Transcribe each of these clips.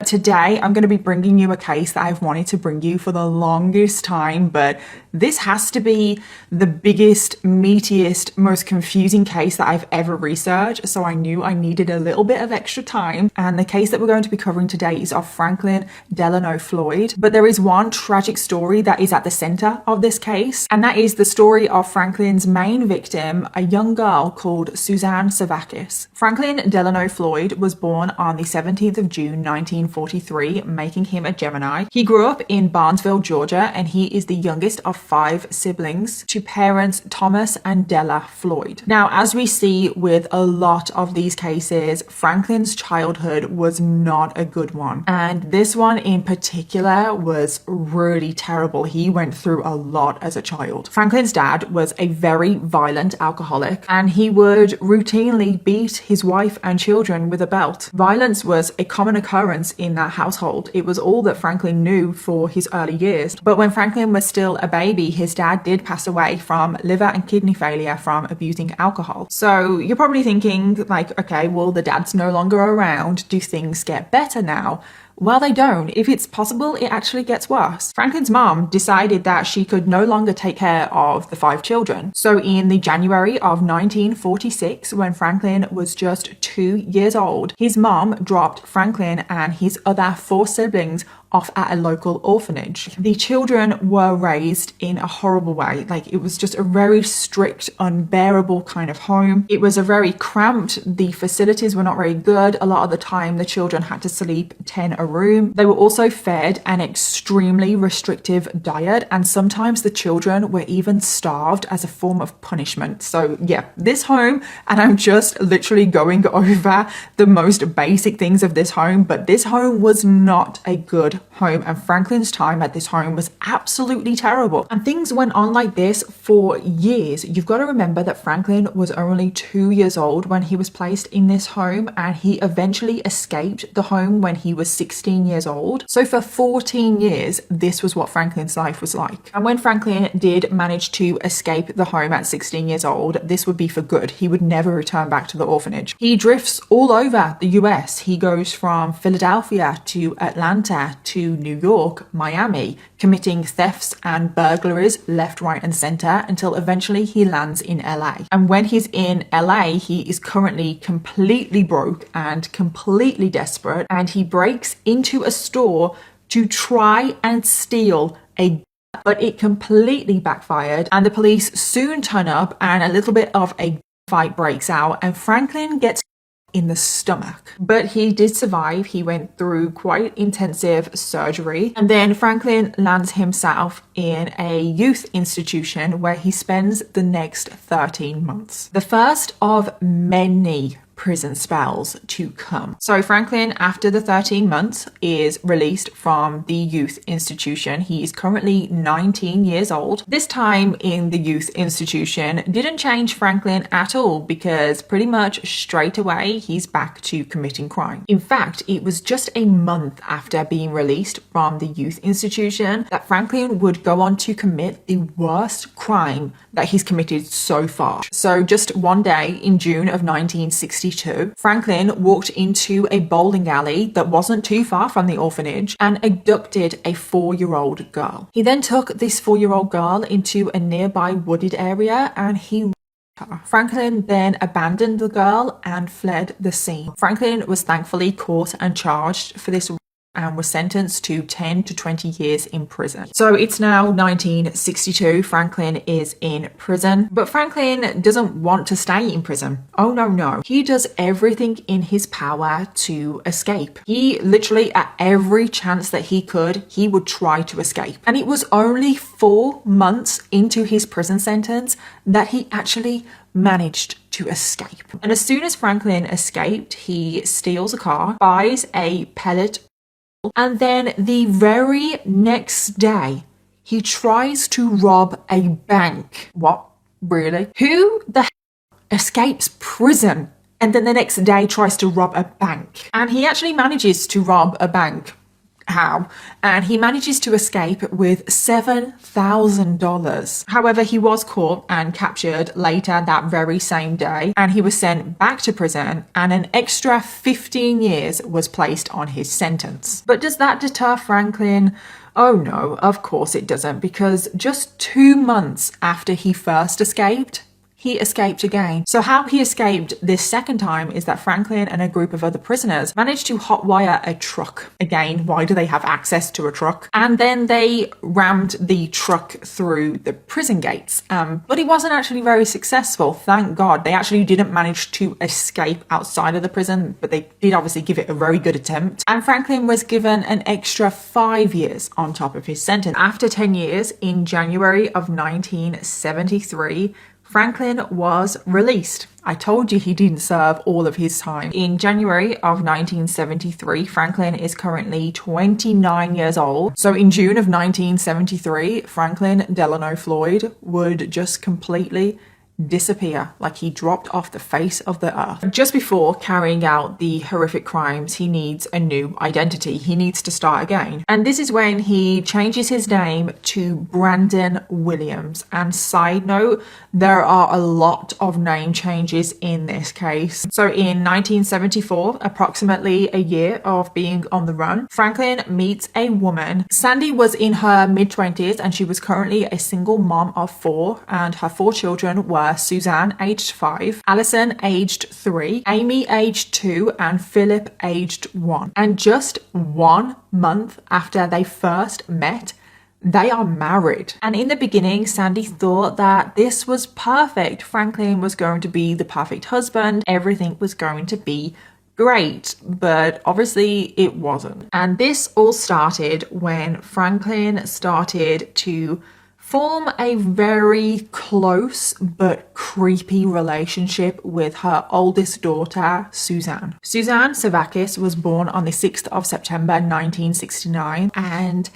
today I'm going to be bringing you a case that I've wanted to bring you for the longest time, but this has to be the biggest, meatiest, most confusing case that I've ever researched, so I knew I needed a little bit of extra time. And the case that we're going to be covering today is of Franklin Delano Floyd. But there is one tragic story that is at the center of this case, and that is the story of Franklin's main victim, a young girl called Suzanne Savakis. Franklin Delano Floyd was born on the 17th of June 1943, making him a Gemini. He grew up in Barnesville, Georgia, and he is the youngest of 5 siblings to parents Thomas and Della Floyd. Now, as we see with a lot of these cases, Franklin's childhood was not a good one. And this one in particular was really terrible. He went through a lot as a child. Franklin's dad was a very violent alcoholic, and he would routinely beat his wife and children with a belt. Violence was a common occurrence in that household. It was all that Franklin knew for his early years. But when Franklin was still a baby, his dad did pass away from liver and kidney failure from abusing alcohol. So you're probably thinking like, okay, well, the dad's no longer around. Do things get better now? Well, they don't. If it's possible, it actually gets worse. Franklin's mom decided that she could no longer take care of the 5 children. So in the January of 1946, when Franklin was just 2 years old, his mom dropped Franklin and his other 4 siblings off at a local orphanage. The children were raised in a horrible way. Like, it was just a very strict, unbearable kind of home. It was a very cramped. The facilities were not very good. A lot of the time, the children had to sleep 10 a room. They were also fed an extremely restrictive diet, and sometimes the children were even starved as a form of punishment. So yeah, this home, and I'm just literally going over the most basic things of this home, but this home was not a good home, and Franklin's time at this home was absolutely terrible. And things went on like this for years. You've got to remember that Franklin was only 2 years old when he was placed in this home, and he eventually escaped the home when he was 16 years old. So for 14 years, this was what Franklin's life was like. And when Franklin did manage to escape the home at 16 years old, this would be for good. He would never return back to the orphanage. He drifts all over the US. He goes from Philadelphia to Atlanta to New York, Miami, committing thefts and burglaries left, right, and center until eventually he lands in LA. And when he's in LA, he is currently completely broke and completely desperate, and he breaks into a store to try and steal a, but it completely backfired, and the police soon turn up and a little bit of a fight breaks out, and Franklin gets in the stomach. But he did survive. He went through quite intensive surgery, and then Franklin lands himself in a youth institution where he spends the next 13 months. The first of many prison spells to come. So Franklin, after the 13 months, is released from the youth institution. He is currently 19 years old. This time in the youth institution didn't change Franklin at all, because pretty much straight away he's back to committing crime. In fact, it was just a month after being released from the youth institution that Franklin would go on to commit the worst crime that he's committed so far. So just one day in June of 1962, Franklin walked into a bowling alley that wasn't too far from the orphanage and abducted a 4-year-old girl. He then took this 4-year-old girl into a nearby wooded area and he raped her. Franklin then abandoned the girl and fled the scene. Franklin was thankfully caught and charged for this and was sentenced to 10 to 20 years in prison. So it's now 1962. Franklin is in prison, but Franklin doesn't want to stay in prison. Oh no. He does everything in his power to escape. He literally, at every chance that he could, he would try to escape. And it was only 4 months into his prison sentence that he actually managed to escape. And as soon as Franklin escaped, he steals a car, buys a pellet, and then the very next day, he tries to rob a bank. What? Really? Who the hell escapes prison and then the next day tries to rob a bank? And he actually manages to rob a bank how, and he manages to escape with $7,000. However, he was caught and captured later that very same day, and he was sent back to prison, and an extra 15 years was placed on his sentence. But does that deter Franklin? Oh no, of course it doesn't, because just 2 months after he first escaped, he escaped again. So how he escaped this second time is that Franklin and a group of other prisoners managed to hotwire a truck. Again, why do they have access to a truck? And then they rammed the truck through the prison gates. But it wasn't actually very successful, thank God. They actually didn't manage to escape outside of the prison, but they did obviously give it a very good attempt. And Franklin was given an extra 5 years on top of his sentence. After 10 years, in January of 1973, Franklin was released. I told you he didn't serve all of his time. In January of 1973, Franklin is currently 29 years old. So in June of 1973, Franklin Delano Floyd would just completely disappear, like he dropped off the face of the earth. Just before carrying out the horrific crimes, he needs a new identity. He needs to start again. And this is when he changes his name to Brandon Williams. And side note, there are a lot of name changes in this case. So in 1974, approximately a year of being on the run, Franklin meets a woman. Sandy was in her mid-20s and she was currently a single mom of 4, and her 4 children were Suzanne, aged 5, Allison, aged 3, Amy, aged 2, and Philip, aged 1. And just 1 month after they first met, they are married. And in the beginning, Sandy thought that this was perfect. Franklin was going to be the perfect husband. Everything was going to be great, but obviously it wasn't. And this all started when Franklin started to form a very close but creepy relationship with her oldest daughter, Suzanne. Suzanne Savakis was born on the 6th of September 1969, and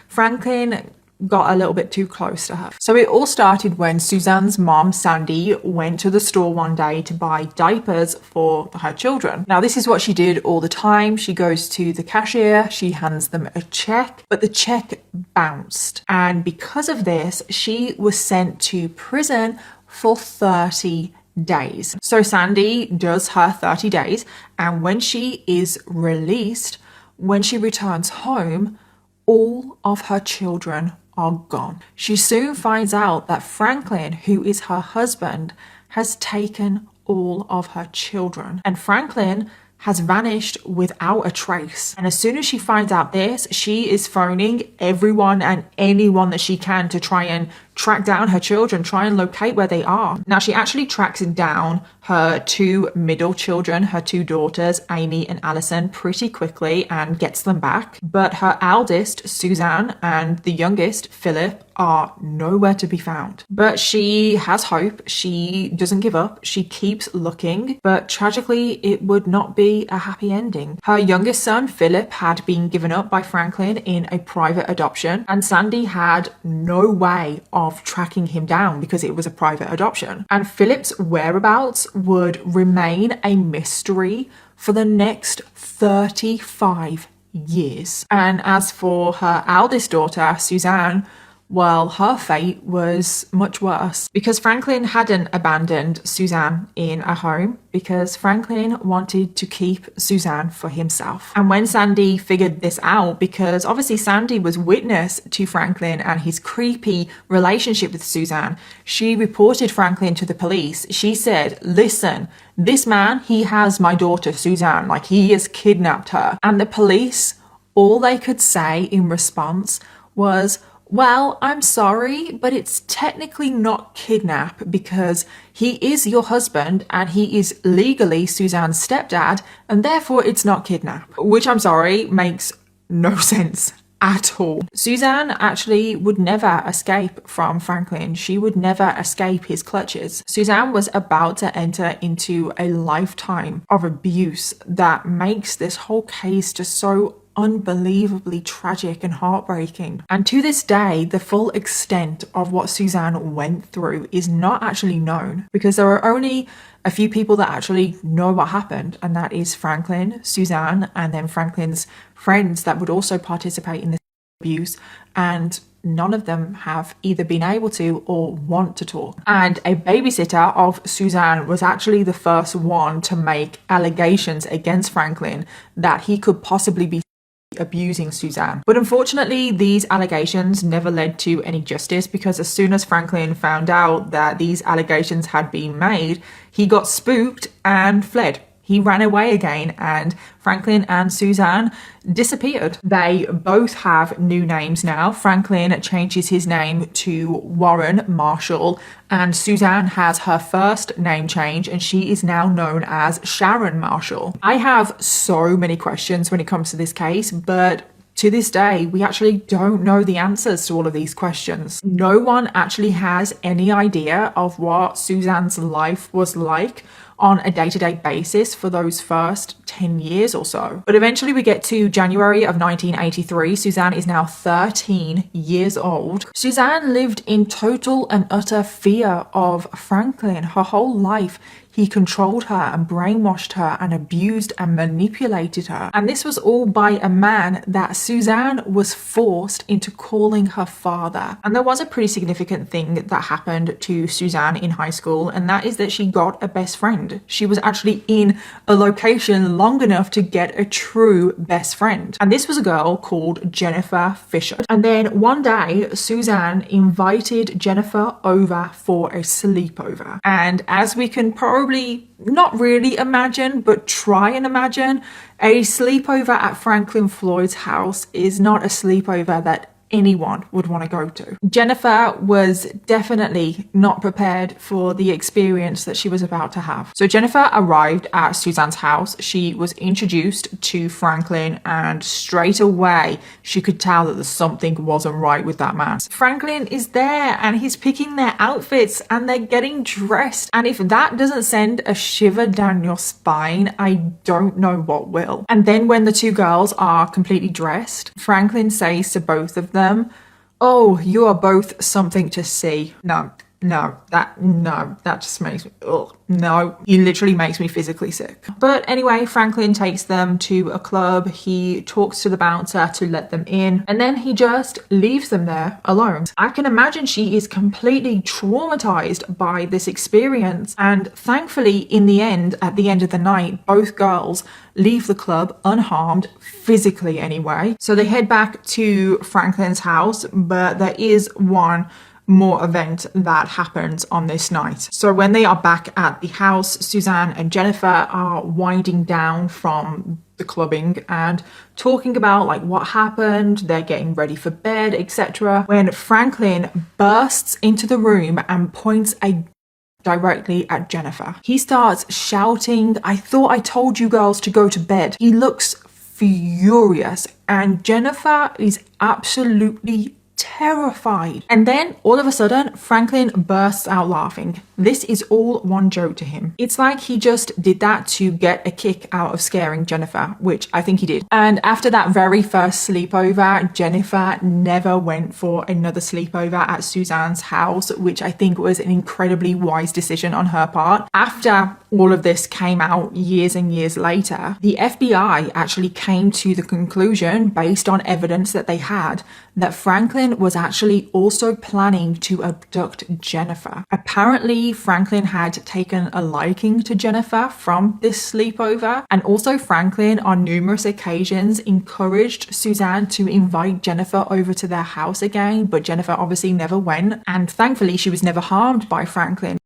Franklin got a little bit too close to her. So it all started when Suzanne's mom, Sandy, went to the store one day to buy diapers for her children. Now, this is what she did all the time. She goes to the cashier, she hands them a check, but the check bounced. And because of this, she was sent to prison for 30 days. So Sandy does her 30 days, and when she is released, when she returns home, all of her children are gone. She soon finds out that Franklin, who is her husband, has taken all of her children. And Franklin has vanished without a trace. And as soon as she finds out this, she is phoning everyone and anyone that she can to try and track down her children, try and locate where they are. Now, she actually tracks down her 2 middle children, her 2 daughters, Amy and Allison, pretty quickly and gets them back. But her eldest, Suzanne, and the youngest, Philip, are nowhere to be found. But she has hope. She doesn't give up. She keeps looking. But tragically, it would not be a happy ending. Her youngest son, Philip, had been given up by Franklin in a private adoption, and Sandy had no way of tracking him down because it was a private adoption. And Philip's whereabouts would remain a mystery for the next 35 years. And as for her eldest daughter, Suzanne, well, her fate was much worse because Franklin hadn't abandoned Suzanne in a home because Franklin wanted to keep Suzanne for himself. And when Sandy figured this out, because obviously Sandy was witness to Franklin and his creepy relationship with Suzanne, she reported Franklin to the police. She said, listen, this man, he has my daughter Suzanne, like he has kidnapped her. And the police, all they could say in response was, well, I'm sorry, but it's technically not kidnap because he is your husband and he is legally Suzanne's stepdad, and therefore it's not kidnap. Which, I'm sorry, makes no sense at all. Suzanne actually would never escape from Franklin. She would never escape his clutches. Suzanne was about to enter into a lifetime of abuse that makes this whole case just so unbelievably tragic and heartbreaking. And to this day, the full extent of what Suzanne went through is not actually known, because there are only a few people that actually know what happened, and that is Franklin, Suzanne, and then Franklin's friends that would also participate in this abuse, and none of them have either been able to or want to talk. And a babysitter of Suzanne was actually the first one to make allegations against Franklin that he could possibly be abusing Suzanne. But unfortunately, these allegations never led to any justice, because as soon as Franklin found out that these allegations had been made, he got spooked and fled. He ran away again, and Franklin and Suzanne disappeared. They both have new names now. Franklin changes his name to Warren Marshall, and Suzanne has her first name change, and she is now known as Sharon Marshall. I have so many questions when it comes to this case, but to this day, we actually don't know the answers to all of these questions. No one actually has any idea of what Suzanne's life was like on a day-to-day basis for those first 10 years or so. But eventually we get to January of 1983. Suzanne is now 13 years old. Suzanne lived in total and utter fear of Franklin her whole life. He controlled her and brainwashed her and abused and manipulated her. And this was all by a man that Suzanne was forced into calling her father. And there was a pretty significant thing that happened to Suzanne in high school, and that is that she got a best friend. She was actually in a location long enough to get a true best friend. And this was a girl called Jennifer Fisher. And then one day, Suzanne invited Jennifer over for a sleepover. And as we can probably not really imagine, but try and imagine, a sleepover at Franklin Floyd's house is not a sleepover that anyone would want to go to. Jennifer was definitely not prepared for the experience that she was about to have. So Jennifer arrived at Suzanne's house. She was introduced to Franklin, and straight away she could tell that something wasn't right with that man. Franklin is there and he's picking their outfits and they're getting dressed. And if that doesn't send a shiver down your spine, I don't know what will. And then when the two girls are completely dressed, Franklin says to both of them, "Oh, you are both something to see." No, that just makes me, ugh. No, he literally makes me physically sick. But anyway, Franklin takes them to a club. He talks to the bouncer to let them in, and then he just leaves them there alone. I can imagine she is completely traumatized by this experience. And thankfully, in the end, at the end of the night, both girls leave the club unharmed, physically anyway. So they head back to Franklin's house, but there is one more event that happens on this night. So when they are back at the house, Suzanne and Jennifer are winding down from the clubbing and talking about like what happened. They're getting ready for bed, etc. When Franklin bursts into the room and points a directly at Jennifer. He starts shouting, "I thought I told you girls to go to bed." He looks furious, and Jennifer is absolutely terrified. And then all of a sudden, Franklin bursts out laughing. This is all one joke to him. It's like he just did that to get a kick out of scaring Jennifer, which I think he did. And after that very first sleepover, Jennifer never went for another sleepover at Suzanne's house, which I think was an incredibly wise decision on her part. After all of this came out years and years later, the FBI actually came to the conclusion, based on evidence that they had, that Franklin was actually also planning to abduct Jennifer. Apparently, Franklin had taken a liking to Jennifer from this sleepover, and also Franklin on numerous occasions encouraged Suzanne to invite Jennifer over to their house again, but Jennifer obviously never went, and thankfully she was never harmed by Franklin.